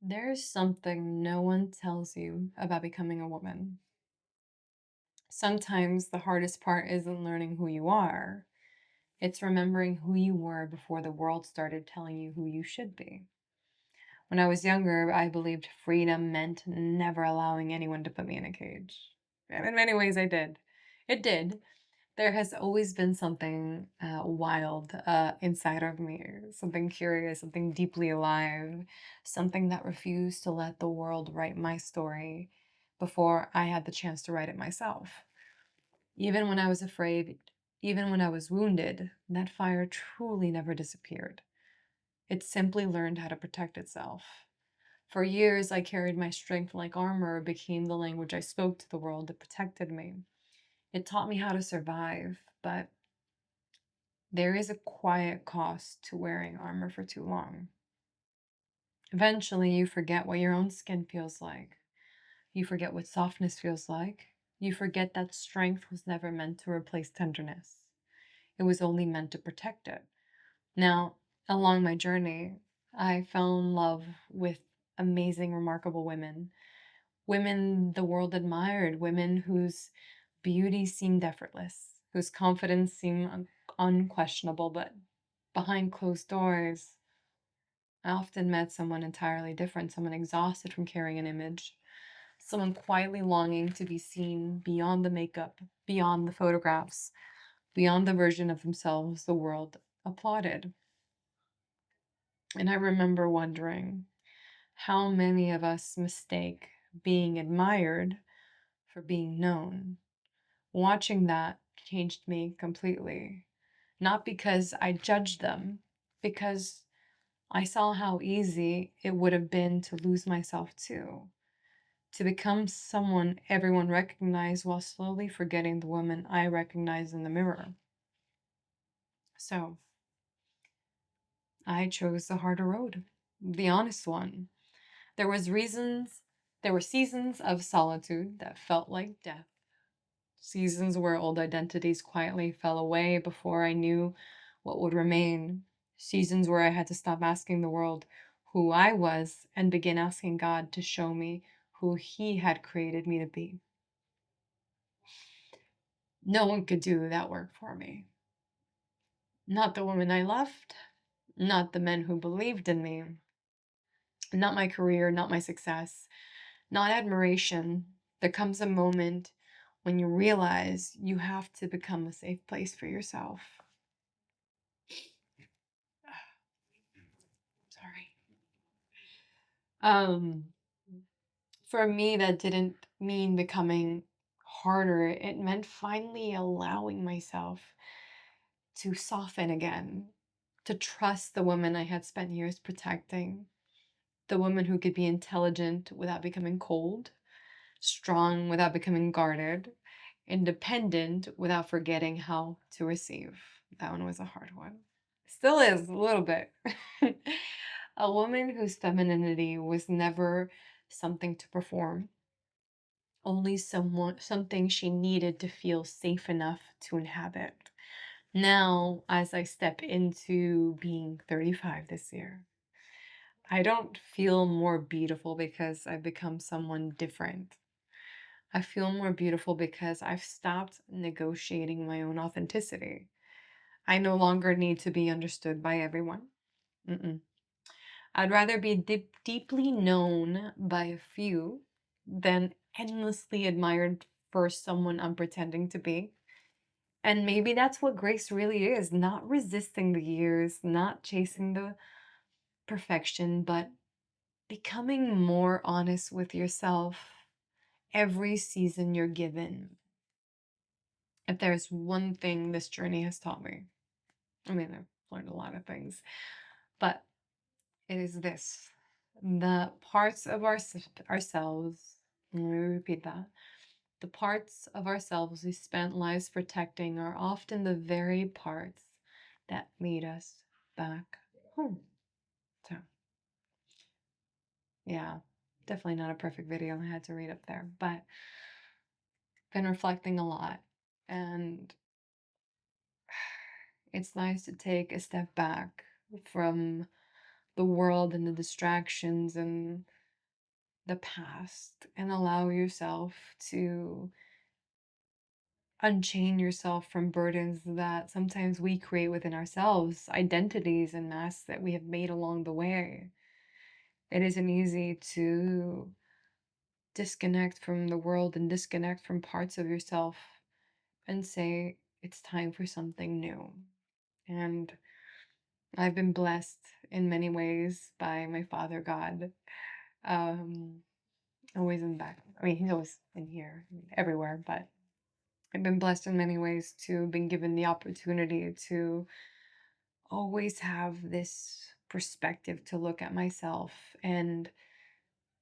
There's something no one tells you about becoming a woman. Sometimes the hardest part isn't learning who you are, it's remembering who you were before the world started telling you who you should be. When I was younger, I believed freedom meant never allowing anyone to put me in a cage. And in many ways, I did. It did. There has always been something wild inside of me, something curious, something deeply alive, something that refused to let the world write my story before I had the chance to write it myself. Even when I was afraid, even when I was wounded, that fire truly never disappeared. It simply learned how to protect itself. For years, I carried my strength like armor, became the language I spoke to the world that protected me. It taught me how to survive, but there is a quiet cost to wearing armor for too long. Eventually, you forget what your own skin feels like. You forget what softness feels like. You forget that strength was never meant to replace tenderness. It was only meant to protect it. Now, along my journey, I fell in love with amazing, remarkable women. Women the world admired, women whose beauty seemed effortless, whose confidence seemed unquestionable, but behind closed doors, I often met someone entirely different, someone exhausted from carrying an image, someone quietly longing to be seen beyond the makeup, beyond the photographs, beyond the version of themselves the world applauded. And I remember wondering how many of us mistake being admired for being known. Watching that changed me completely. Not because I judged them, because I saw how easy it would have been to lose myself too, to become someone everyone recognized while slowly forgetting the woman I recognized in the mirror. So I chose the harder road, the honest one. There was reasons, there were seasons of solitude that felt like death. Seasons where old identities quietly fell away before I knew what would remain. Seasons where I had to stop asking the world who I was and begin asking God to show me who He had created me to be. No one could do that work for me. Not the woman I loved, not the men who believed in me, not my career, not my success, not admiration. There comes a moment when you realize you have to become a safe place for yourself. Sorry. Um, for me, that didn't mean becoming harder. It meant finally allowing myself to soften again, to trust the woman I had spent years protecting, the woman who could be intelligent without becoming cold, strong without becoming guarded, independent without forgetting how to receive. That one was a hard one. Still is a little bit. A woman whose femininity was never something to perform, only something she needed to feel safe enough to inhabit. Now, as I step into being 35 this year, I don't feel more beautiful because I've become someone different. I feel more beautiful because I've stopped negotiating my own authenticity. I no longer need to be understood by everyone. Mm-mm. I'd rather be deeply known by a few than endlessly admired for someone I'm pretending to be. And maybe that's what grace really is, not resisting the years, not chasing the perfection, but becoming more honest with yourself every season you're given. If there's one thing this journey has taught me, I mean, I've learned a lot of things, but it is this: the parts of ourselves, let me repeat that. The parts of ourselves we spent lives protecting are often the very parts that lead us back home. So, yeah, definitely not a perfect video I had to read up there, but been reflecting a lot. And it's nice to take a step back from the world and the distractions and the past and allow yourself to unchain yourself from burdens that sometimes we create within ourselves, identities and masks that we have made along the way. It isn't easy to disconnect from the world and disconnect from parts of yourself and say, it's time for something new. And I've been blessed in many ways by my Father God. Um, Always in the back. I mean, he's always in here, everywhere, but I've been blessed in many ways to been given the opportunity to always have this perspective to look at myself and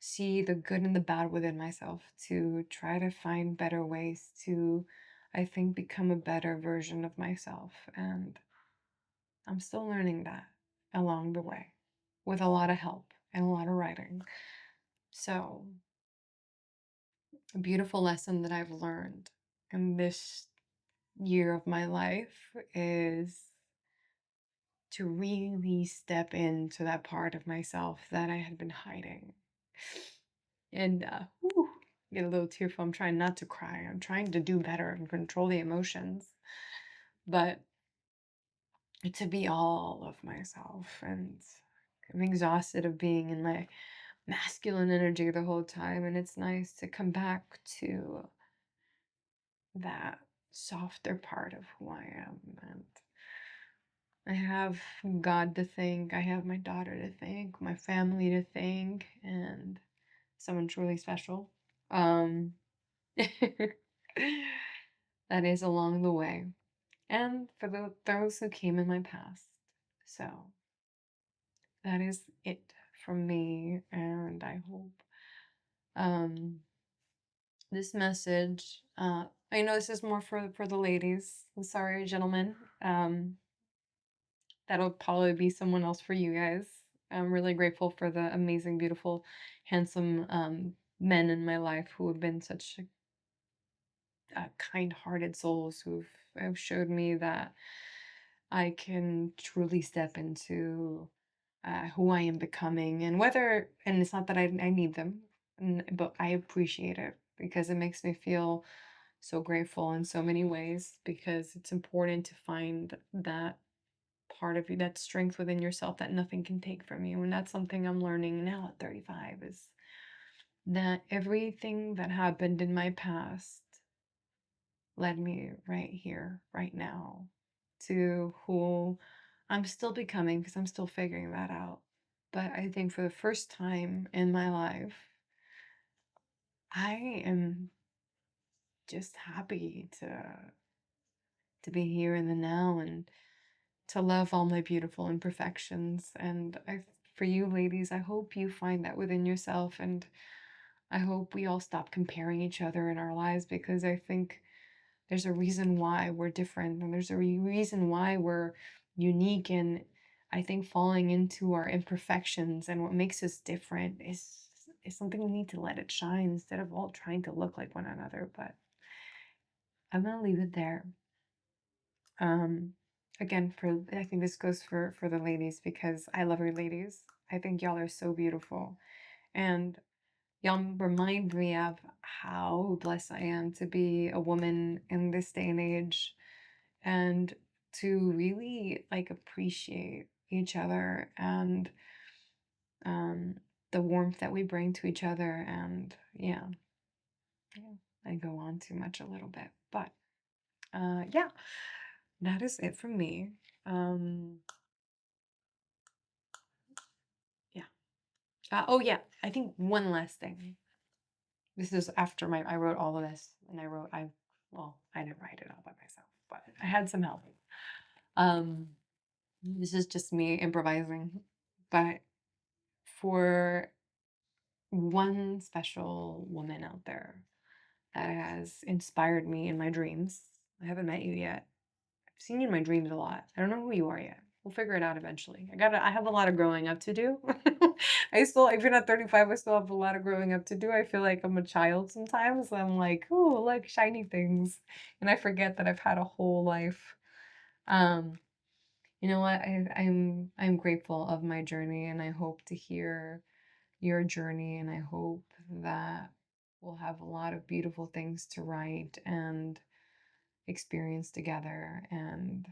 see the good and the bad within myself, to try to find better ways to, I think, become a better version of myself. And I'm still learning that along the way with a lot of help and a lot of writing. So, a beautiful lesson that I've learned in this year of my life is to really step into that part of myself that I had been hiding. And whew, get a little tearful. I'm trying not to cry. I'm trying to do better and control the emotions. But to be all of myself, and I'm exhausted of being in my masculine energy the whole time, and it's nice to come back to that softer part of who I am. And I have God to thank, I have my daughter to thank, my family to thank, and someone truly special. Um that is along the way. And for those who came in my past. So that is it from me, and I hope um this message, I know this is more for the ladies. I'm sorry, gentlemen. That'll probably be someone else for you guys. I'm really grateful for the amazing, beautiful, handsome men in my life who have been such kind-hearted souls who've have showed me that I can truly step into who I am becoming, and whether, and it's not that I need them, but I appreciate it because it makes me feel so grateful in so many ways, because it's important to find that part of you, that strength within yourself that nothing can take from you. And that's something I'm learning now at 35, is that everything that happened in my past led me right here, right now, to who I'm still becoming, because I'm still figuring that out. But I think for the first time in my life, I am just happy to be here in the now and to love all my beautiful imperfections. And for you ladies, I hope you find that within yourself, and I hope we all stop comparing each other in our lives, because I think there's a reason why we're different, and there's a reason why we're unique. And I think falling into our imperfections and what makes us different is something we need to let it shine instead of all trying to look like one another. But I'm gonna leave it there. Um, Again, for I think this goes for the ladies, because I love you ladies. I think y'all are so beautiful, and y'all remind me of how blessed I am to be a woman in this day and age, and to really like appreciate each other, and um the warmth that we bring to each other. And yeah, yeah, I go on too much a little bit, but yeah, that is it from me. um yeah. Oh yeah, I think one last thing. This is after I wrote all of this, and well, I didn't write it all by myself, but I had some help. Um, this is just me improvising, but for one special woman out there that has inspired me in my dreams. I haven't met you yet. I've seen you in my dreams a lot. I don't know who you are yet. We'll figure it out eventually. I have a lot of growing up to do. Even at 35, I still have a lot of growing up to do. I feel like I'm a child sometimes. I'm like, oh, like shiny things. And I forget that I've had a whole life. Um, you know what? I'm grateful of my journey, and I hope to hear your journey, and I hope that we'll have a lot of beautiful things to write and experience together. And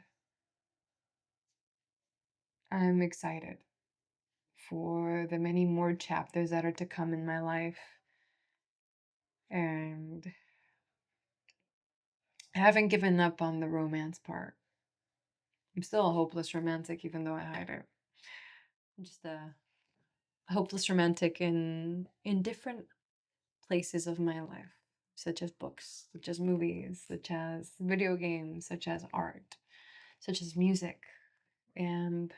I'm excited for the many more chapters that are to come in my life. And I haven't given up on the romance part. I'm still a hopeless romantic, even though I hide it. I'm just a hopeless romantic in different places of my life, such as books, such as movies, such as video games, such as art, such as music. And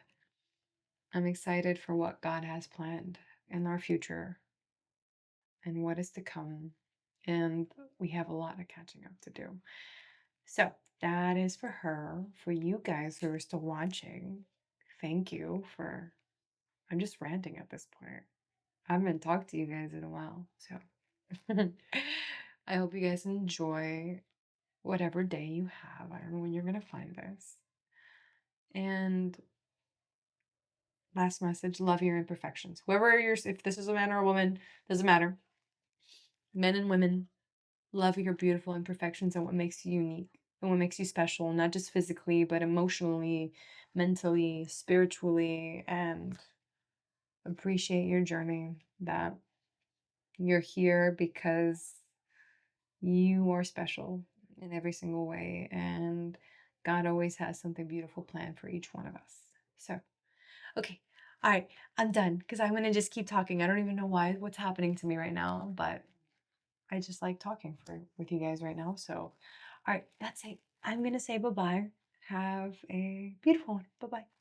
I'm excited for what God has planned in our future and what is to come. And we have a lot of catching up to do. So that is for her. For you guys who are still watching, thank you for. I'm just ranting at this point. I haven't talked to you guys in a while. So I hope you guys enjoy whatever day you have. I don't know when you're going to find this. And last message, love your imperfections. Whoever you're, if this is a man or a woman, doesn't matter. Men and women, love your beautiful imperfections and what makes you unique and what makes you special, not just physically, but emotionally, mentally, spiritually, and appreciate your journey, that you're here because you are special in every single way, and God always has something beautiful planned for each one of us. So, okay. All right, I'm done because I'm going to just keep talking. I don't even know what's happening to me right now, but I just like talking with you guys right now. So, all right, that's it. I'm going to say bye-bye. Have a beautiful one. Bye-bye.